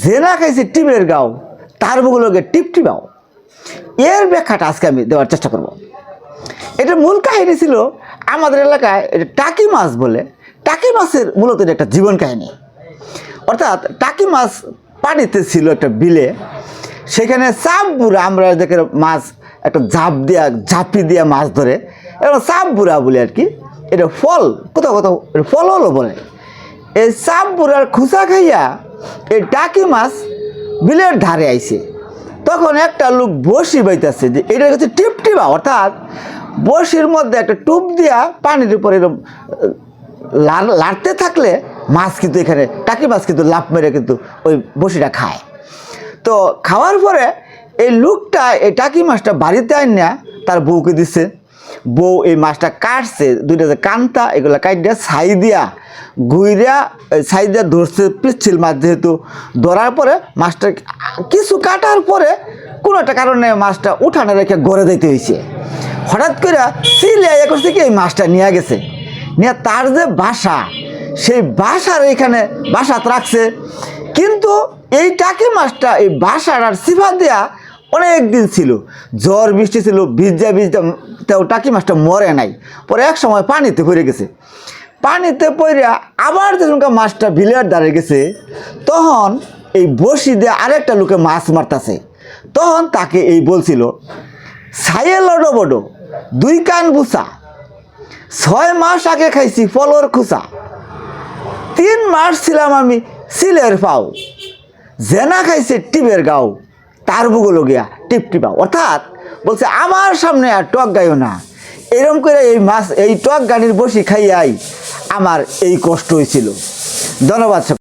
জেনা খাইছে টিমের গাও তার বুগুলোকে টিপটিপাও। এর ব্যাখ্যাটা আজকে আমি দেওয়ার চেষ্টা করব। এটা মূল কাহিনী ছিল আমাদের এলাকায় এটা টাকি মাছ বলে। টাকি মাছের মূলত এটা একটা জীবন কাহিনী। অর্থাৎ টাকি মাছ পানিতে ছিল একটা বিলে, সেখানে চাপ বুড়া, আমরা দেখে মাছ একটা ঝাঁপি দিয়া মাছ ধরে, এবং চাপ বুড়া বলে আর কি। এটা ফল, কোথাও কোথাও ফল হলো বলে। এই চাপ বুড়ার খুচা খাইয়া এই টাকি মাছ বিলের ধারে আইছে। তখন একটা লোক বসি বাইতেছে, যে এটা হচ্ছে টিপটিপা, অর্থাৎ বসির মধ্যে একটা টুপ দিয়া পানির উপরে এরকম লাড়তে থাকলে মাছ কিন্তু এখানে টাকি মাছ কিন্তু লাফ মেরে কিন্তু ওই বসিটা খায়। তো খাওয়ার পরে এই লোকটা এই টাকি মাছটা বাড়িতে আইনা তার বউকে দিচ্ছে। বউ এই মাছটা কাটছে, দুইটা যে কান্তা এগুলো কাটিয়া ছাই দিয়া ঘুইরা ছাই দিয়া ধরছে, পিচ্ছিল মাছ যেহেতু। ধরার পরে মাছটা কিছু কাটার পরে কোনো একটা কারণে মাছটা উঠানে রেখে গড়ে দিতে হয়েছে। হঠাৎ করে সিলে করছে কি এই মাছটা নিয়ে গেছে, নিয়ে তার যে বাসা, সেই বাসার এখানে বাসাত রাখছে। কিন্তু এই টাকি মাছটা এই বাসার আর সিফা দেয়া অনেক দিন ছিল, ঝড় বৃষ্টি ছিল, ভিজা তাও টাকি মাছটা মরে নাই। পরে এক সময় পানিতে পড়ে গেছে। পানিতে পড়ে আবার যখন মাছটা বিলের দ্বারে গেছে, তখন এই বসি দিয়ে আরেকটা লোকে মাছ মারতেছে। তখন তাকে এই বলছিল, ছাইয়ে লডো বডো দুই কান বুসা, 6 মাস আগে খাইছি ফলর খুসা, 3 মাস ছিলাম আমি সিলের পাও, জেনা খাইছে টিপের গাও তার বুগুলো গিয়া টিপটিপাও। অর্থাৎ বলছে আমার সামনে আর টক গাইও না, এরকম করে এই মাছ এই টক গানির বসি খাইয়াই আমার এই কষ্ট হয়েছিল। ধন্যবাদ।